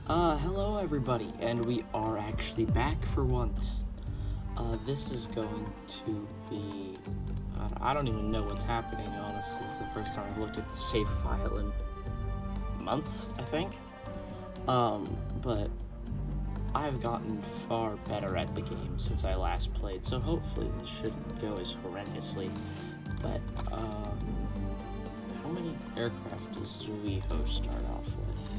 Hello everybody, and we are actually back for once. This is going to be... I don't even know what's happening, honestly. It's the first time I've looked at the save file in months, I think. But I've gotten far better at the game since I last played, so hopefully this shouldn't go as horrendously. But, how many aircraft does Zuiho start off with?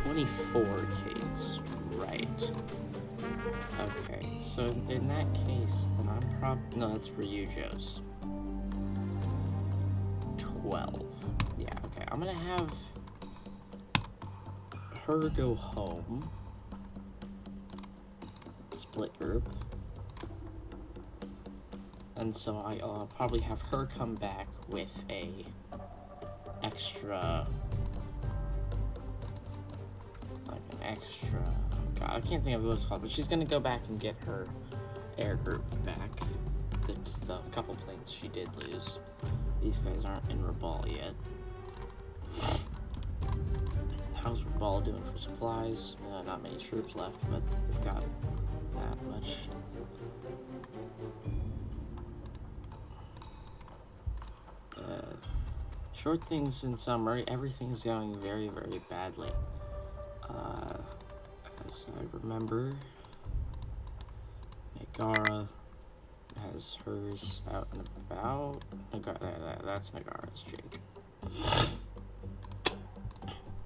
24 Kates, right. Okay, so in that case, then I'm no, that's Ryujo's. 12. Yeah, okay, I'm gonna have her go home. Split group. And so I'll probably have her come back with a extra... God, I can't think of what it's called, but she's gonna go back and get her air group back. That's the couple planes she did lose. These guys aren't in Rabal yet. How's Rabal doing for supplies? Not many troops left, but they've got that much. Short things in summary, everything's going very, very badly. As I remember, Nagara has hers out and about. That's Nagara's Jake.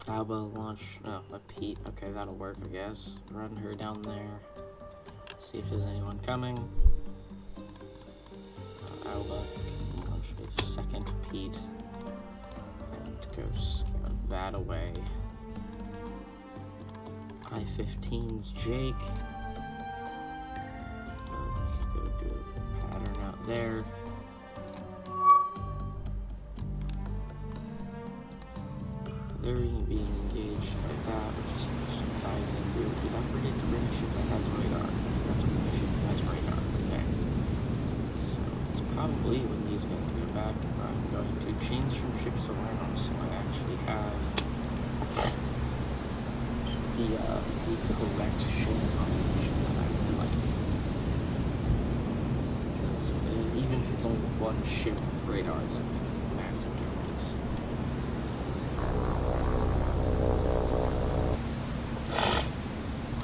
Alba launch, a Pete. Okay, that'll work, I guess. Run her down there. See if there's anyone coming. Alba can launch a second Pete and go scout that away. I-15's Jake. Let's go do a pattern out there. They're being engaged by that, which is surprising. Did I forget to bring a ship that has radar? I forgot to bring a ship that has radar. Okay. So it's probably when these guys go back, I'm going to change some ships around so I actually have the correct ship composition that I would like. Because even if it's only one ship with radar, that makes a massive difference.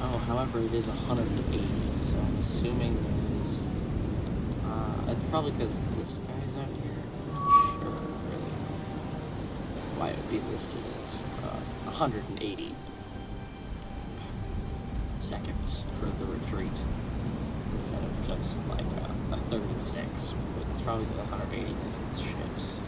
Oh, however, it is 180, so I'm assuming there's... it's probably because this guy's out here. I'm not sure, really, why it would be listed as 180 seconds for the retreat instead of just like a 36, but it's probably 180 because it's ships.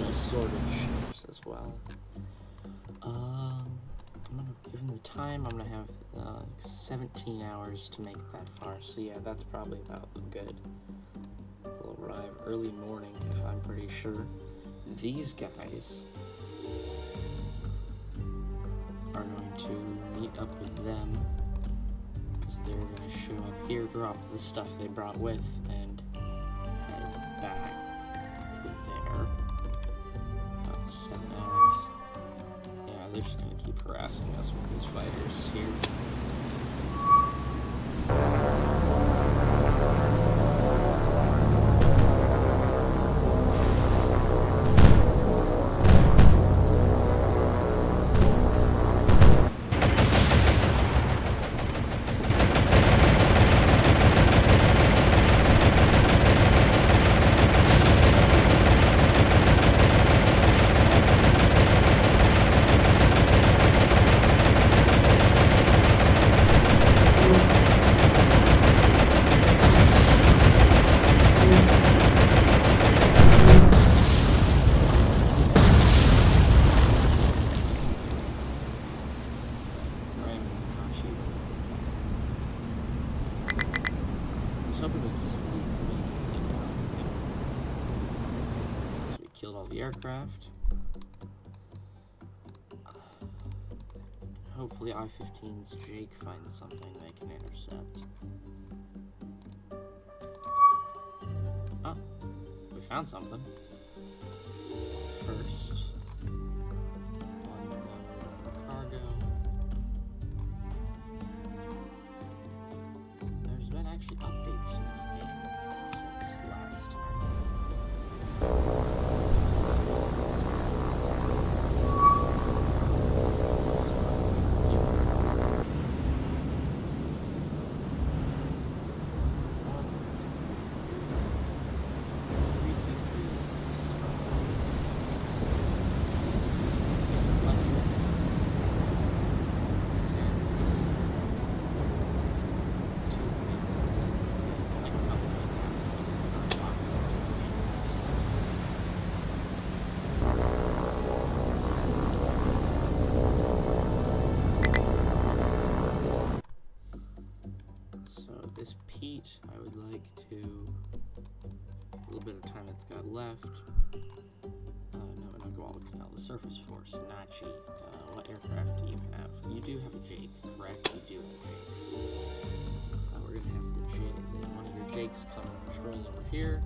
Assorted ships as well. Given the time, I'm gonna have 17 hours to make it that far. So yeah, that's probably about good. We'll arrive early morning, if I'm pretty sure. These guys are going to meet up with them because they're gonna show up here, drop the stuff they brought with, and head back to there. 7 hours. Yeah, they're just gonna keep harassing us with these fighters here. all the aircraft. Hopefully I-15's Jake finds something they can intercept. Oh, we found something. First, unload cargo. There's been actually updates to this game since last time. This Pete, I would like to, a little bit of time that's got left. No, not Guadalcanal, the Surface Force, Nachi. What aircraft do you have? You do have a Jake, correct? You do have Jakes. We're gonna have the Jake, one of your Jakes come patrolling over here.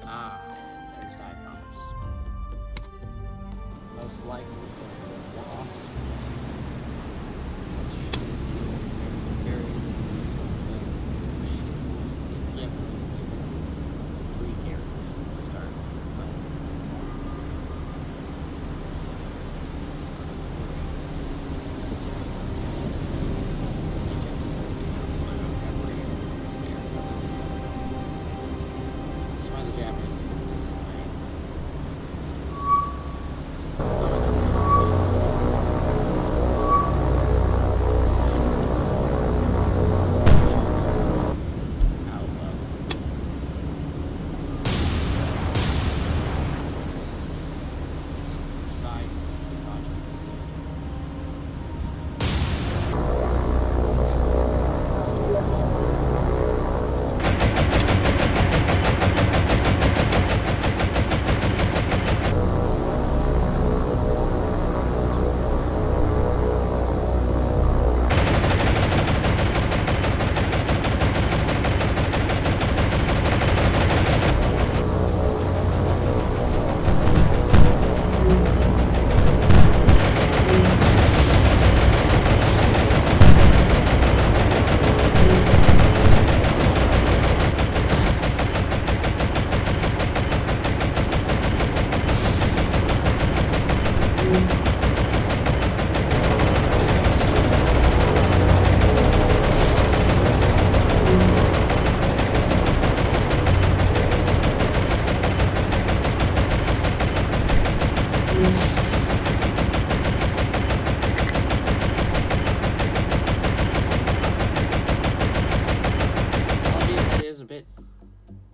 And there's dive bombers. Most likely for the Wasp.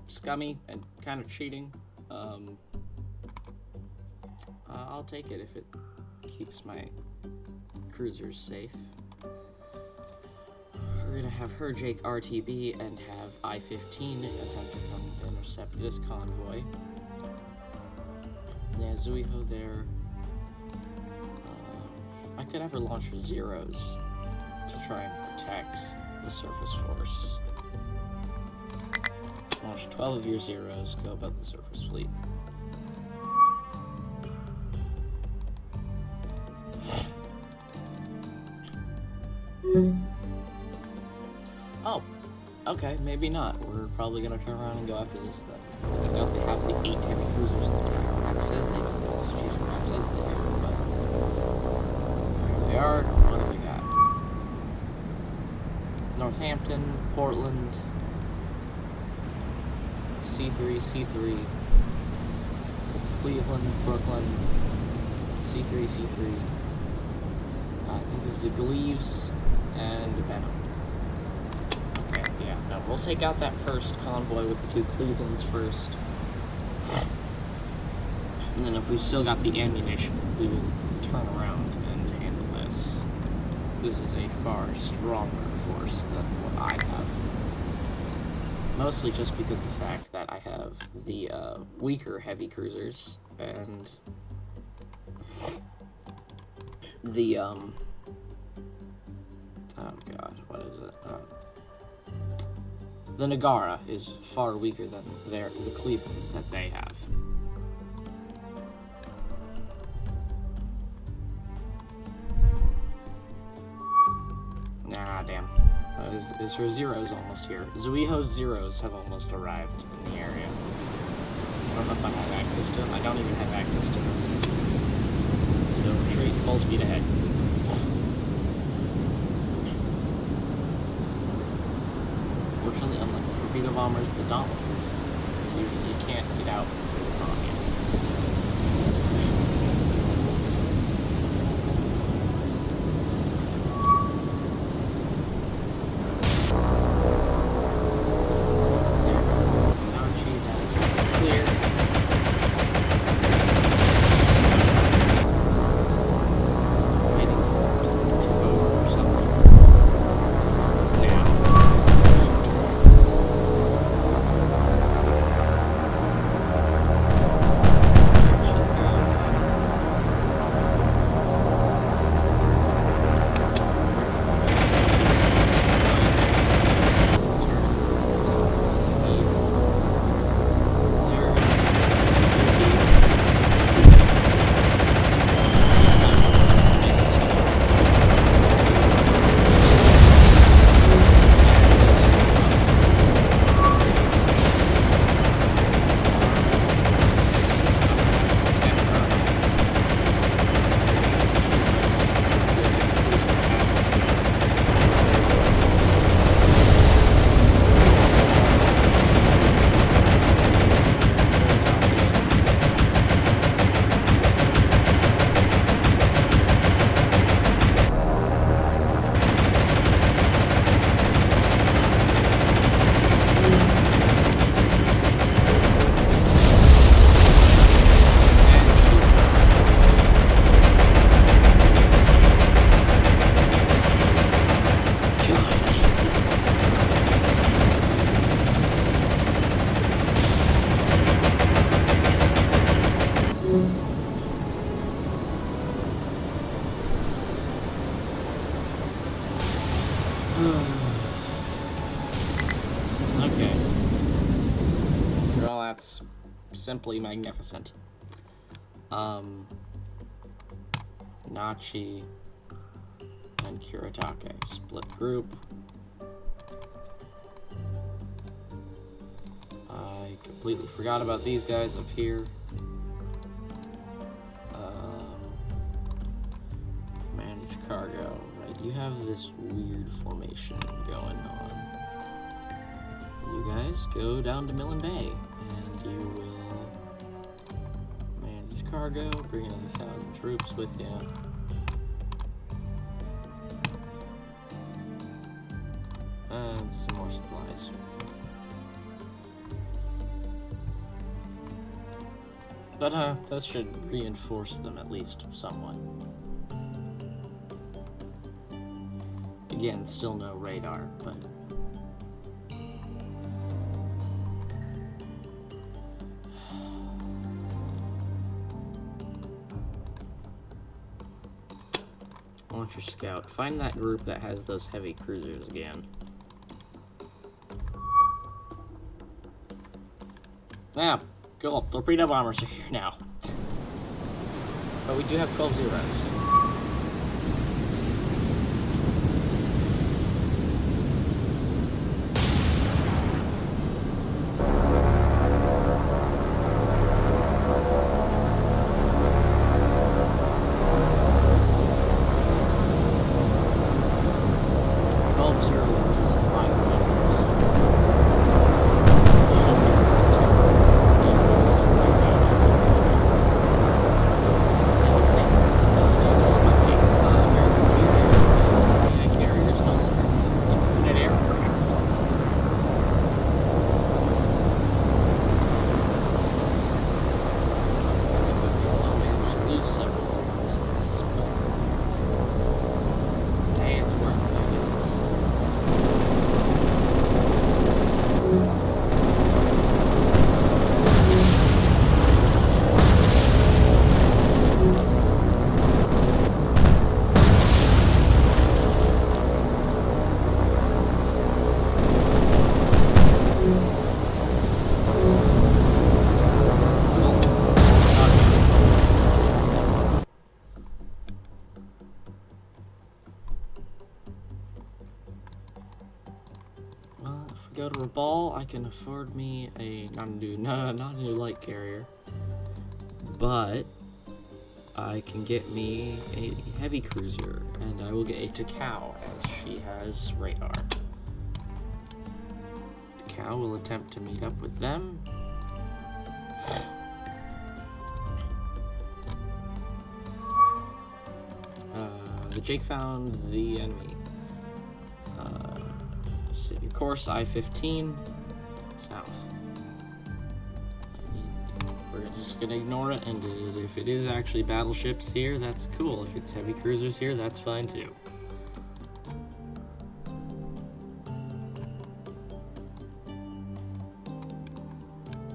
Scummy and kind of cheating. I'll take it if it keeps my cruisers safe. We're gonna have her Jake RTB and have I-15 attempt to come intercept this convoy. Nazuiho there. I could have her launch her Zeros to try and protect the Surface Force. Launch 12 of your Zeros, go above the surface fleet. Oh, okay, maybe not. We're probably gonna turn around and go after this then. I doubt they have the 8 heavy cruisers to attack. The map says they do, the situation map says they do, but there they are. What do they got? Northampton, Portland, C3, Cleveland, Brooklyn, C3. I think this is a Gleaves and Venom. Okay, yeah, no, we'll take out that first convoy with the 2 Clevelands first. And then if we've still got the ammunition, we will turn around and handle this. This is a far stronger force than what I have. Mostly just because of the fact that I have the weaker heavy cruisers and the oh god, what is it? The Nagara is far weaker than the Clevelands that they have. Nah, damn. Is her Zeros almost here? Zuiho's Zeros have almost arrived in the area. I don't know if I have access to them. I don't even have access to them. So retreat, full speed ahead. Fortunately, unlike the torpedo bombers, the Dauntlesses, you can't get out for the bomb yet. Okay. Well, that's simply magnificent. Nachi and Kuretake split group. I completely forgot about these guys up here. Manage cargo. Right, you have this weird formation going on. You guys go down to Millen Bay, and you will manage cargo, bring another 1,000 troops with you. And some more supplies. But, that should reinforce them at least somewhat. Again, still no radar, but... Launcher Scout. Find that group that has those heavy cruisers again. Ah, cool. Torpedo bombers are here now. But we do have 12 Zeros. Just ball, I can afford me a not a new light carrier, but I can get me a heavy cruiser, and I will get a Takao as she has radar. Takao will attempt to meet up with them. The Jake found the enemy. Set your course I-15 south. We're just gonna ignore it, and if it is actually battleships here, that's cool. If it's heavy cruisers here, that's fine too.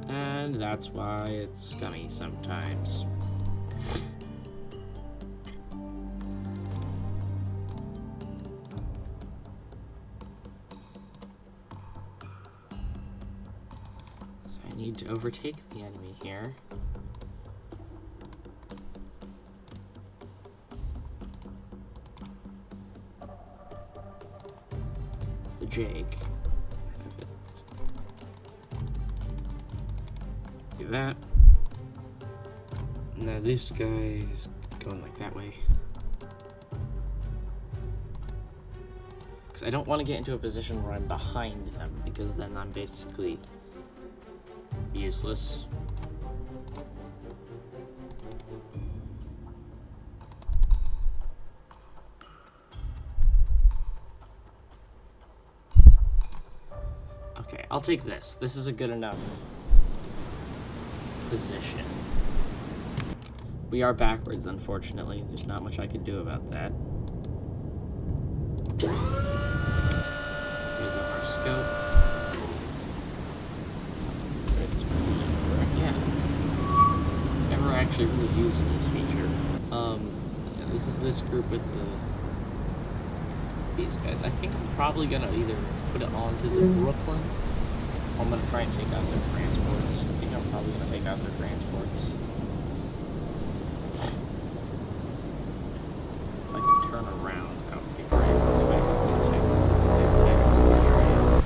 And that's why it's scummy sometimes. Need to overtake the enemy here. The Jake. Do that. Now this guy is going like that way. Because I don't want to get into a position where I'm behind them, because then I'm basically useless. Okay, I'll take this. This is a good enough position. We are backwards, unfortunately. There's not much I can do about that. Here's our scope. Actually really use this feature. This is this group with these guys. I think I'm probably gonna either put it onto the Brooklyn, or I'm gonna try and take out their transports. I think I'm probably gonna take out their transports. If I can turn around, that would be great. Go back and check their affairs in the area.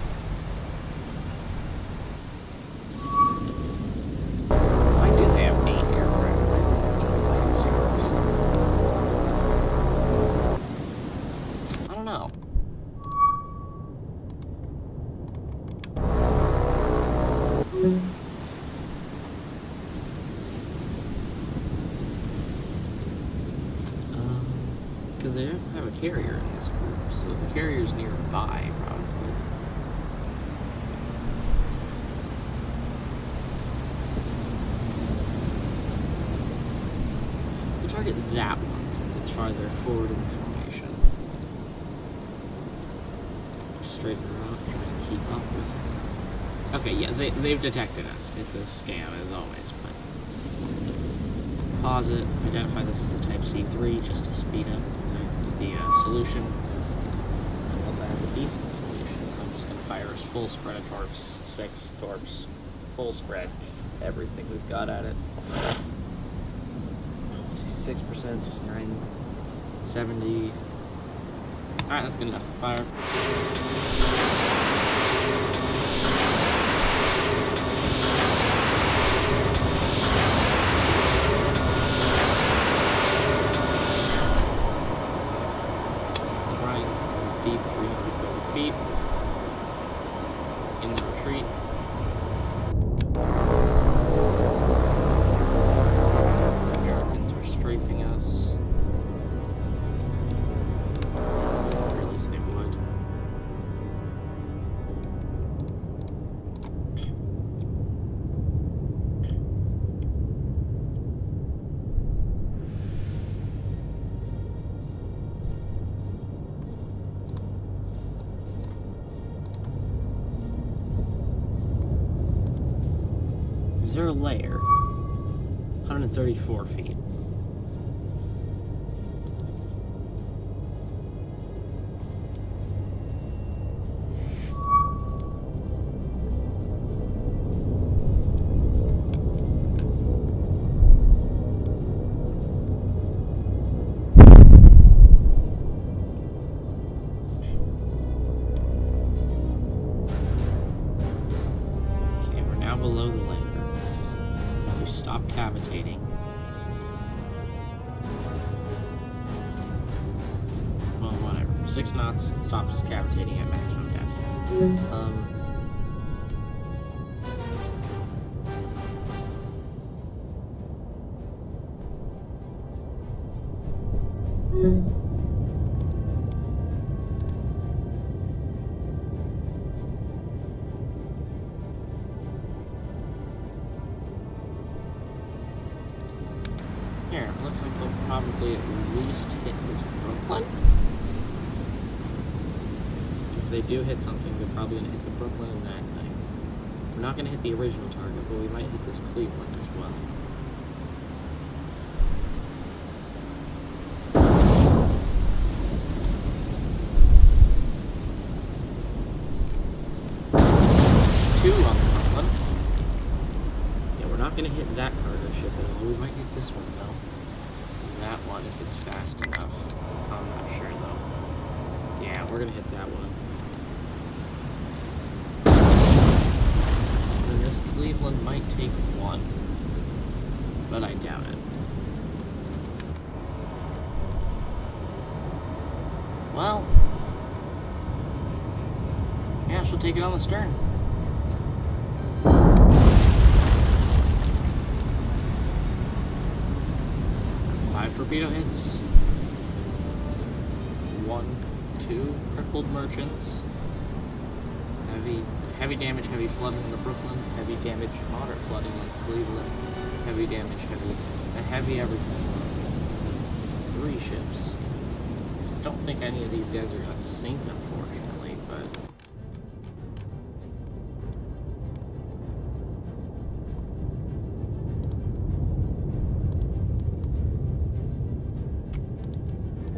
Why do they have 8 aircraft? Why do they have 8 fighting series? I don't know. Because they don't have a carrier in this group, so the carrier's nearby, probably. We'll target that one, since it's farther forward in the formation. Straighten her out, try and keep up with... Okay, yeah, they've detected us. It's a scam, as always, but... Pause it, identify this as a Type C3, just to speed up the solution. And once I have a decent solution, I'm just going to fire us full spread of torps. 6 torps, full spread. Everything we've got at it. 66%, 69, 70. Alright, that's good enough. Fire. Deep 330 feet in the retreat. The Americans are strafing us, or at least they would. Is there a layer? 134 feet. below the landers. And we stop cavitating. Well, whatever. 6 knots, it stops us cavitating at maximum depth. Here, it looks like they'll probably at least hit this Brooklyn. If they do hit something, they're probably going to hit the Brooklyn and that thing. We're not going to hit the original target, but we might hit this Cleveland as well. Two on the Brooklyn. Yeah, we're not going to hit that cargo ship at all. We might hit this one, though. That one, if it's fast enough. I'm not sure, though. Yeah, we're going to hit that one. And this Cleveland might take one. But I doubt it. Well. Yeah, she'll take it on the stern. 5 torpedo hits. 1, 2 crippled merchants. Heavy damage, heavy flooding on the Brooklyn. Heavy damage, moderate flooding on Cleveland. Heavy damage, heavy everything. 3 ships. I don't think any of these guys are gonna sink, unfortunately, but.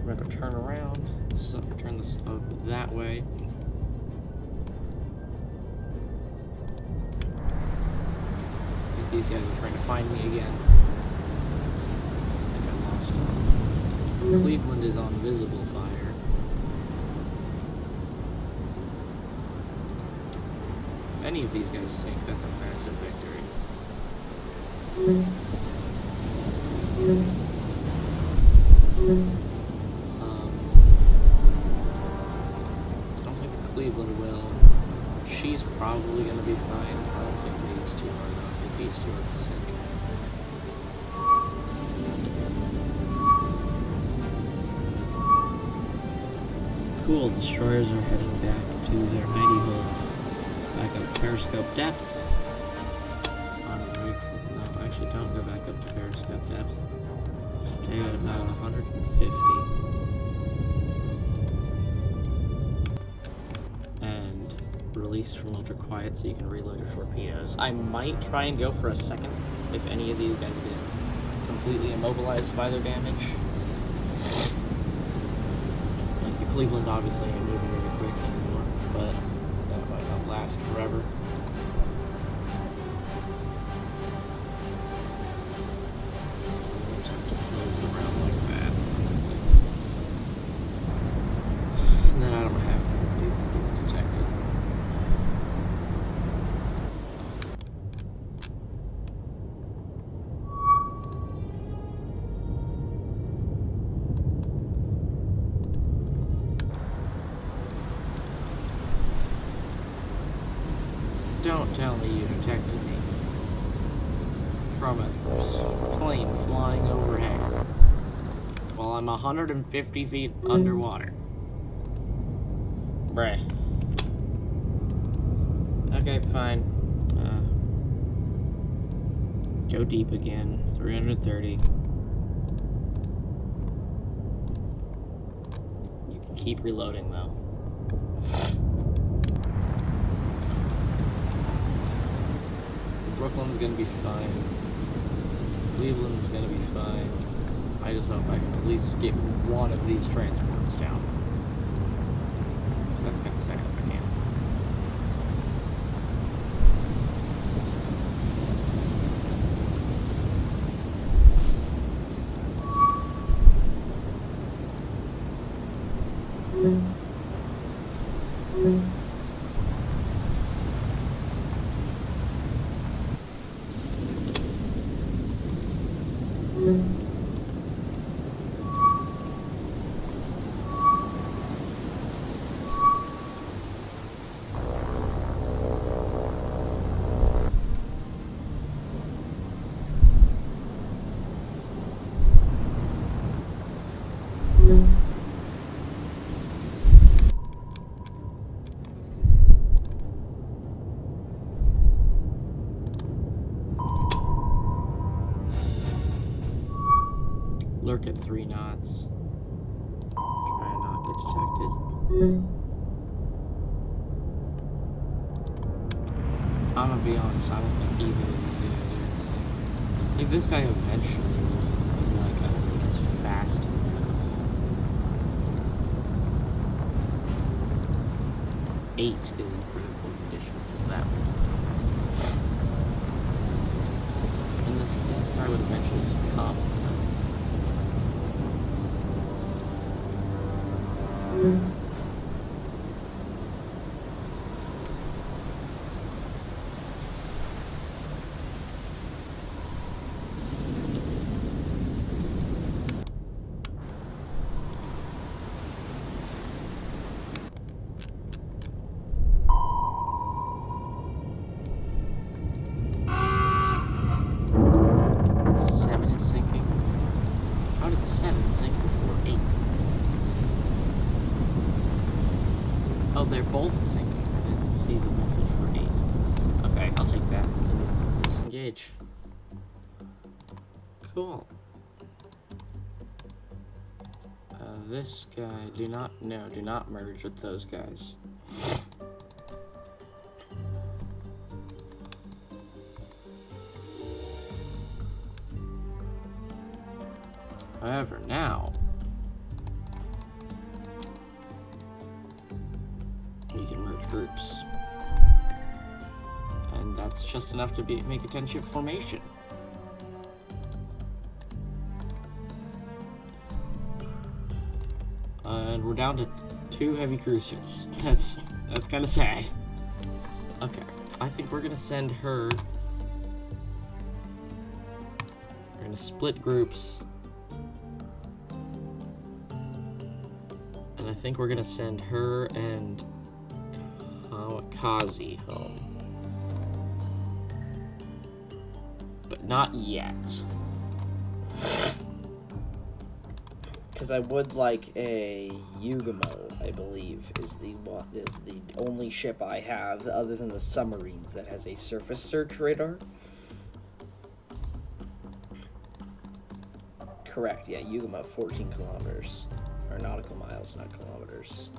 We're going to turn around, turn the sub that way. I think these guys are trying to find me again. I think I lost them. Cleveland is on visible fire. If any of these guys sink, that's a massive victory. Cleveland will. She's probably going to be fine. I don't think these two are, though. I think these two are going to sink. Cool, destroyers are heading back to their mighty hulls. Back up periscope depth. No, actually don't go back up to periscope depth. Stay at about 150. Release from ultra quiet so you can reload your torpedoes. I might try and go for a second if any of these guys get completely immobilized by their damage. Like the Cleveland obviously ain't moving very quick anymore, but that might not last forever. And then I don't have the Cleveland even detected. Don't tell me you detected me from a plane flying overhead while I'm 150 feet underwater. Bruh. Okay, fine. Go deep again. 330. You can keep reloading, though. Brooklyn's gonna be fine. Cleveland's gonna be fine. I just hope I can at least get one of these transports down. Because that's kind of sad if I can. lurk at 3 knots. Try and not get detected. I'm gonna be honest, I don't think either of these guys are in sync. Like, this guy eventually will, but like, I don't think it's fast enough. 8 is in critical condition, just that one. And this guy would eventually succumb. Oh, they're both sinking. I didn't see the message for 8. Okay, I'll take that. Disengage. Cool. This guy, do not merge with those guys. However, now we can merge groups, and that's just enough to make a 10-ship formation. And we're down to 2 heavy cruisers. That's kind of sad. Okay, I think we're gonna send her. We're gonna split groups. And I think we're gonna send her and Kazi home. But not yet. Because I would like a Yugamo, I believe, is the only ship I have, other than the submarines, that has a surface search radar. Correct, yeah, Yugamo, 14 kilometers. Or nautical miles, not kilometers.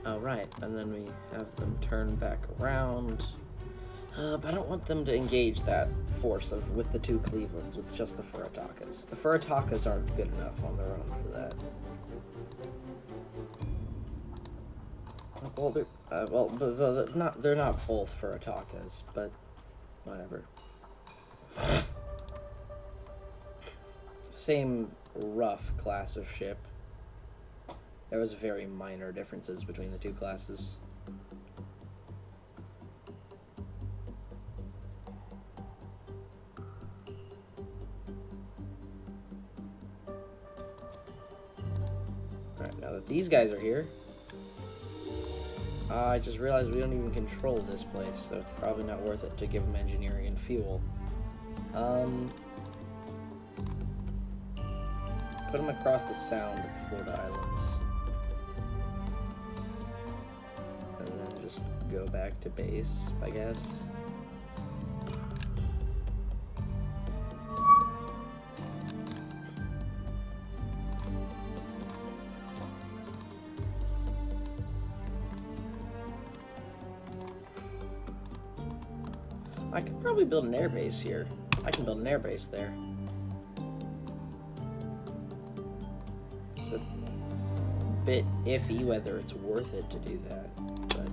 Oh, right, and then we have them turn back around. But I don't want them to engage that force with the 2 Clevelands, with just the Furatakas. The Furatakas aren't good enough on their own for that. Well, they're not both Furatakas, but whatever. Same rough class of ship. There was very minor differences between the 2 classes. Alright, now that these guys are here, I just realized we don't even control this place, so it's probably not worth it to give them engineering and fuel. Put them across the Sound at the Florida Islands. And then just go back to base, I guess. I could probably build an airbase here. I can build an airbase there. It's a bit iffy whether it's worth it to do that, but...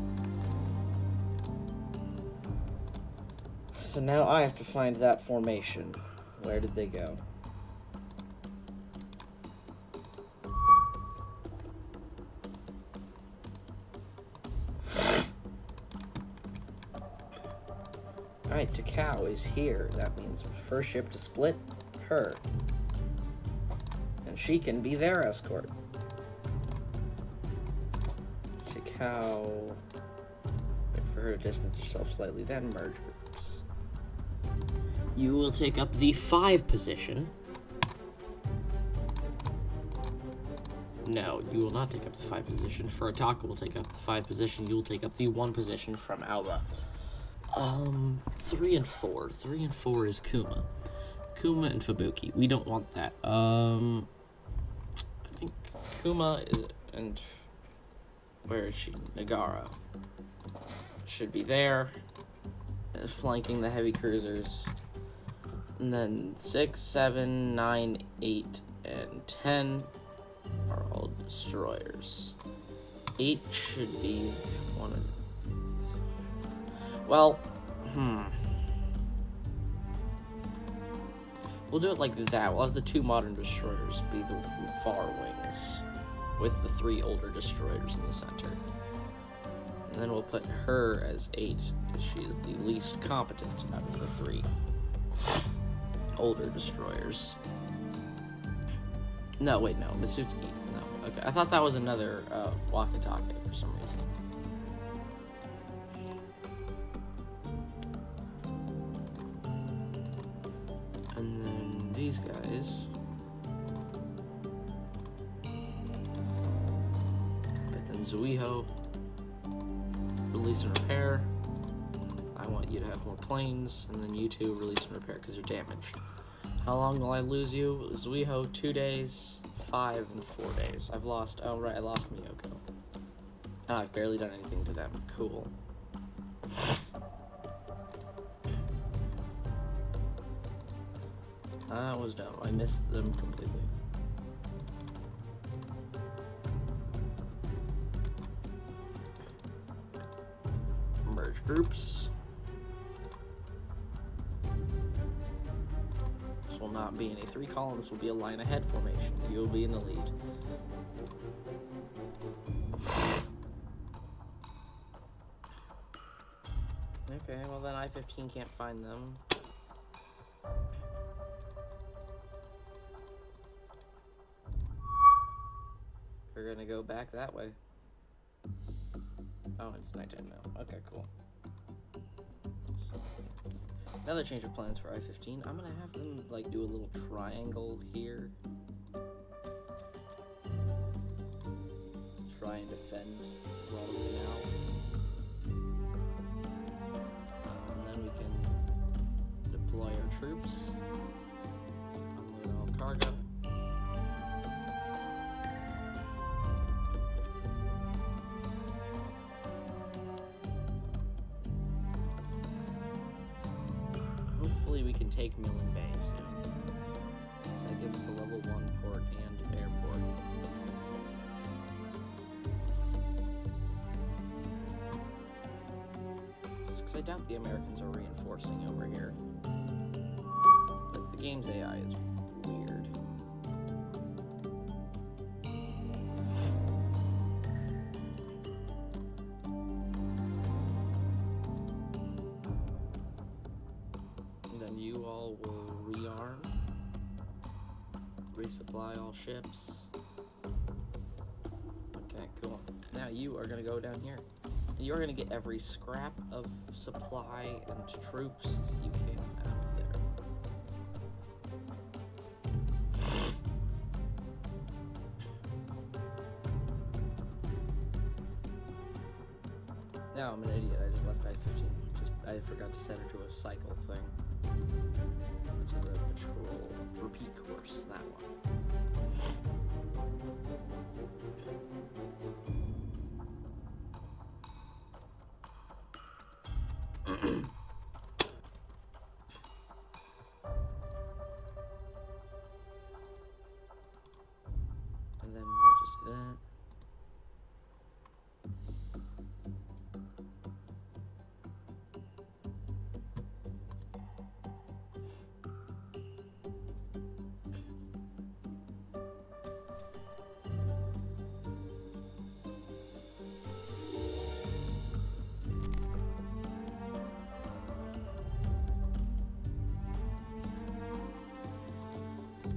So now I have to find that formation. Where did they go? Alright, Takao is here. That means first ship to split, her. And she can be their escort. Takao... Wait for her to distance herself slightly, then merge groups. You will take up the 5 position. No, you will not take up the 5 position. Furataka will take up the 5 position. You will take up the 1 position from Alba. 3 and 4. 3 and 4 is Kuma. Kuma and Fubuki. We don't want that. I think Kuma is, and where is she? Nagara should be there, flanking the heavy cruisers. And then 6, 7, 9, 8, and 10 are all destroyers. 8 should be one of... Well, we'll do it like that. We'll have the 2 modern destroyers be the far wings, with the 3 older destroyers in the center. And then we'll put her as 8, because she is the least competent out of the 3 older destroyers. No, wait, no. Mitsutsuki. No. Okay. I thought that was another Wakatake for some reason. And then these guys. But then Zuiho. Release and repair. I want you to have more planes. And then you two release and repair because you're damaged. How long will I lose you? Zuiho, 2 days, 5 and 4 days. I've lost, oh right, I lost Miyoko. And I've barely done anything to them. Cool. That was dumb. I missed them completely. Merge groups. This will not be in a 3 column, this will be a line ahead formation. You will be in the lead. Okay, well then I-15 can't find them. We're gonna go back that way. Oh, it's nighttime now. Okay, cool. So, another change of plans for I-15. I'm gonna have them like do a little triangle here. Try and defend Guadalcanal. And then we can deploy our troops. Unload all cargo. Hopefully we can take Millen Bay soon. So that gives us a level 1 port and airport. Because I doubt the Americans are reinforcing over here. But the game's AI is weird. And then you all will rearm, resupply all ships. Okay, cool. Now you are going to go down here. You're going to get every scrap of supply and troops you can out of there. Now I'm an idiot. I just left I-15. I forgot to set her to a cycle thing. To the patrol repeat course, that one. And then we'll just do that.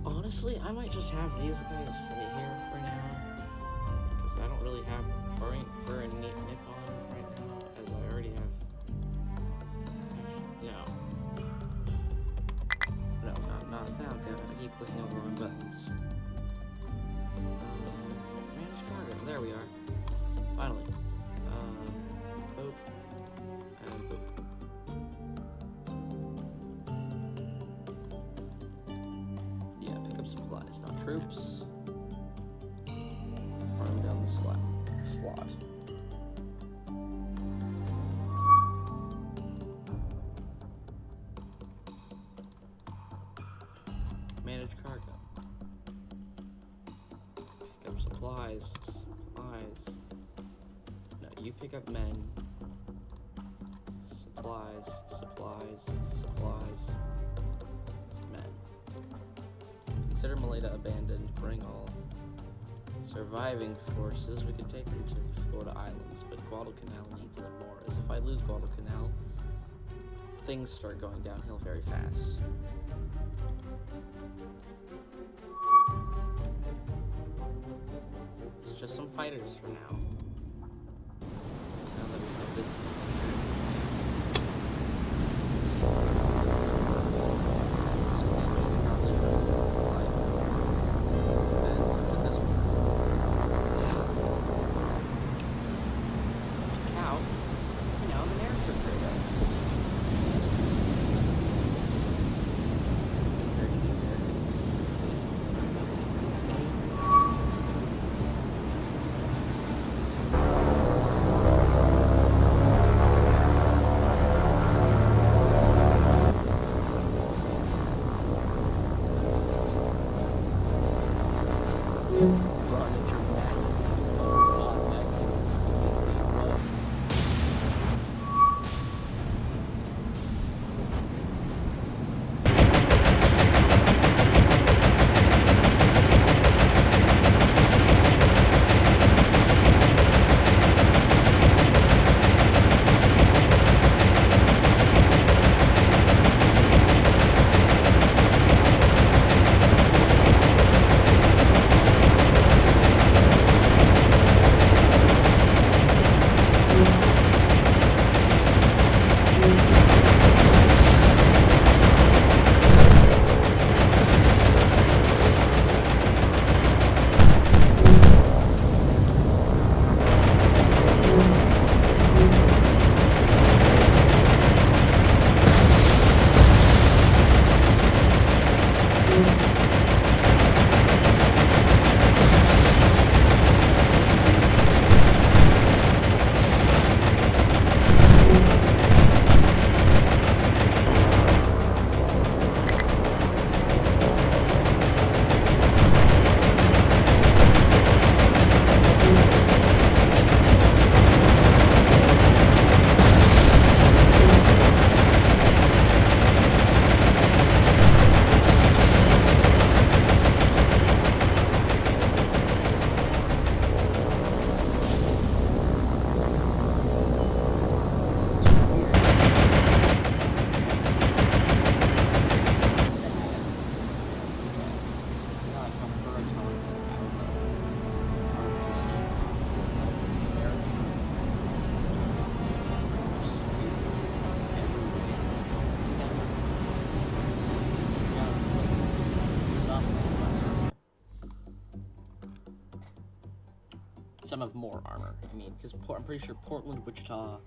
Honestly, I might just have these guys sit here for now, because I don't really have point for a Nippon right now, as I already have. No, not now. God, I keep clicking over on buttons. Manage cargo. There we are. Finally. Boop. And boop. troops. Run down the slot. Manage cargo. Pick up supplies. No, you pick up men. Supplies. Men. Consider Melita abandoned. Bring all surviving forces. We could take them to the Florida Islands, but Guadalcanal needs them more. As if I lose Guadalcanal, things start going downhill very fast. It's just some fighters for now. Now that we have this. Some have more armor. I mean, because I'm pretty sure Portland, Wichita,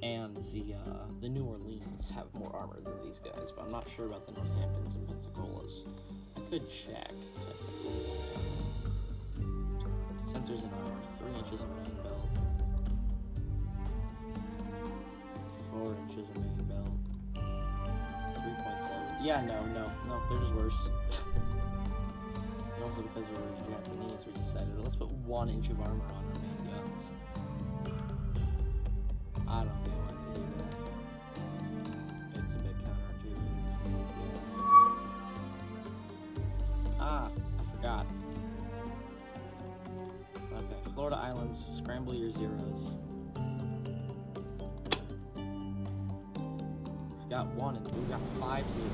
and the New Orleans have more armor than these guys, but I'm not sure about the Northamptons and Pensacola's. I could check, technically. Sensors and armor, 3 inches of main belt. 4 inches of main belt. 3.7. Yeah, no, there's worse. Also, because we're Japanese, we decided let's put 1 inch of armor on our main guns. I don't get why they do that. It's a bit counterintuitive to me, if you ask me. Ah, I forgot. Okay, Florida Islands, scramble your zeros. We've got 1 and we've got 5 zeros.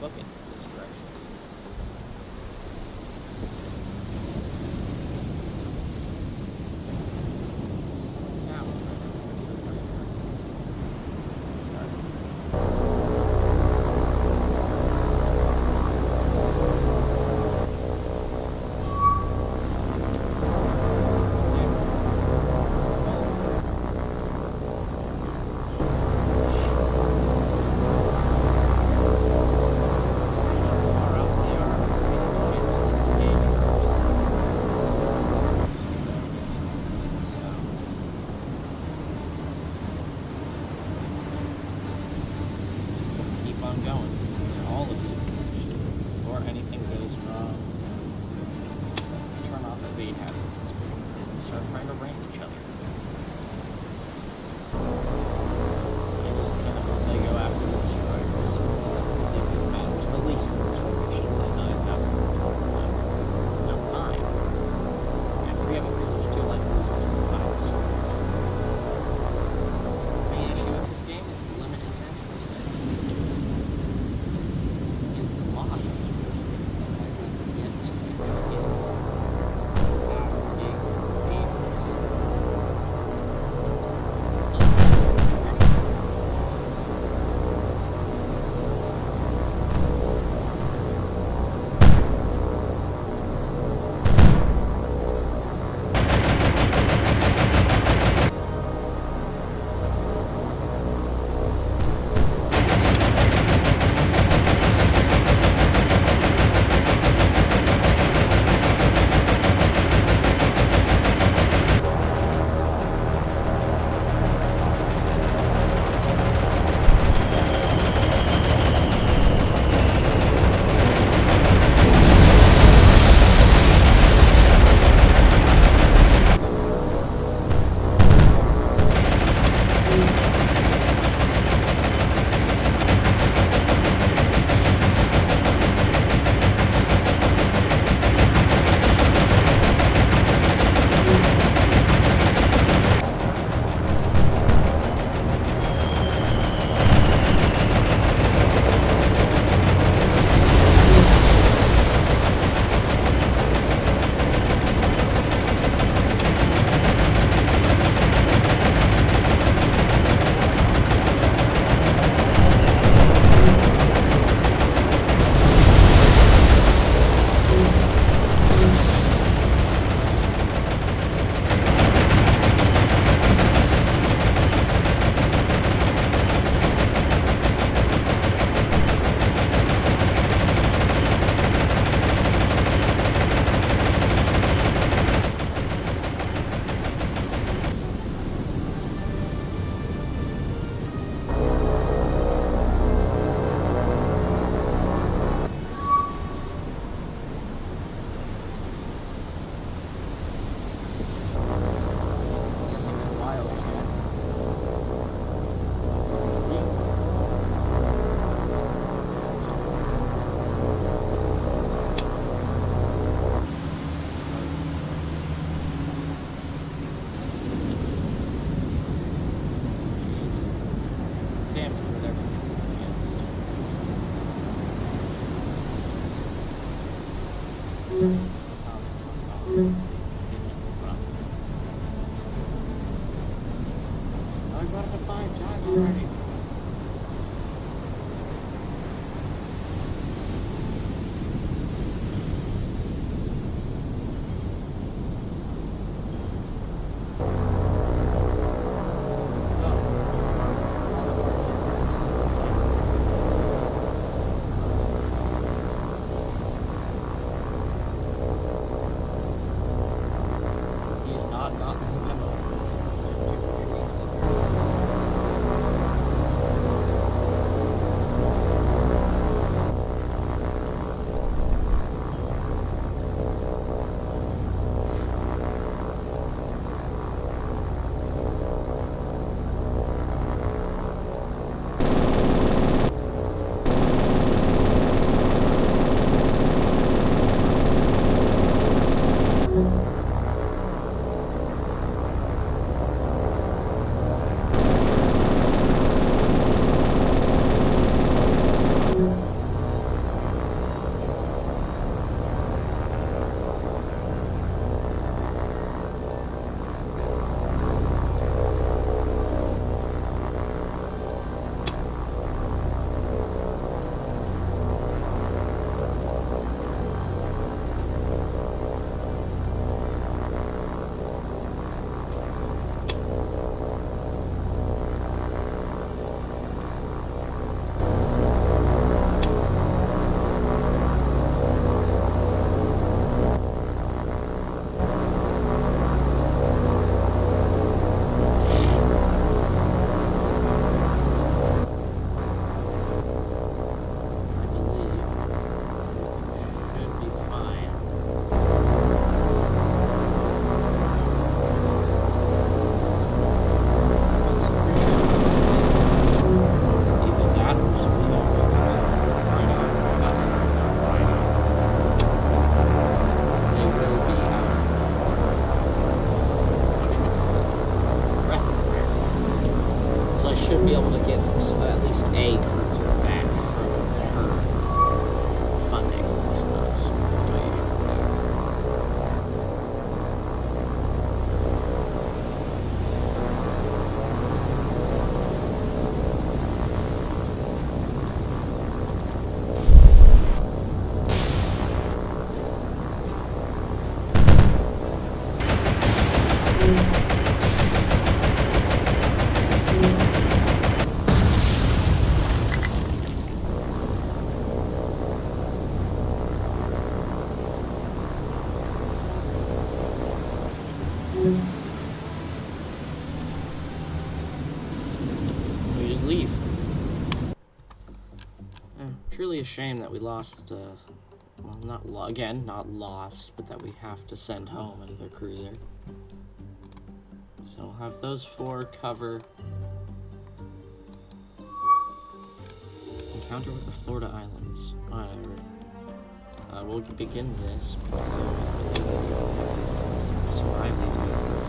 Book it in this direction. about it 5 times already. He's not gotten the memo. It's going to retreat. Should be able to get at least a cruiser back from her funding, I suppose. What you could say. We just leave. Truly a shame that we lost, well, not lost, but that we have to send home another cruiser. So we'll have those 4 cover encounter with the Florida Islands. Whatever. We'll begin this because I always believe that you can have these things survive these movies.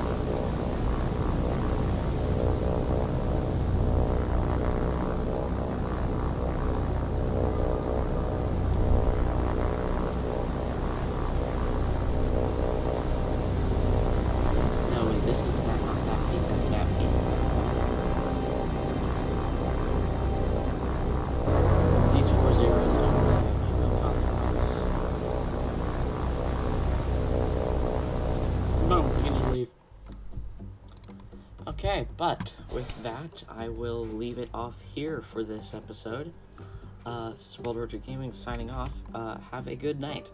Okay, but with that, I will leave it off here for this episode. This is World War II Gaming signing off. Have a good night.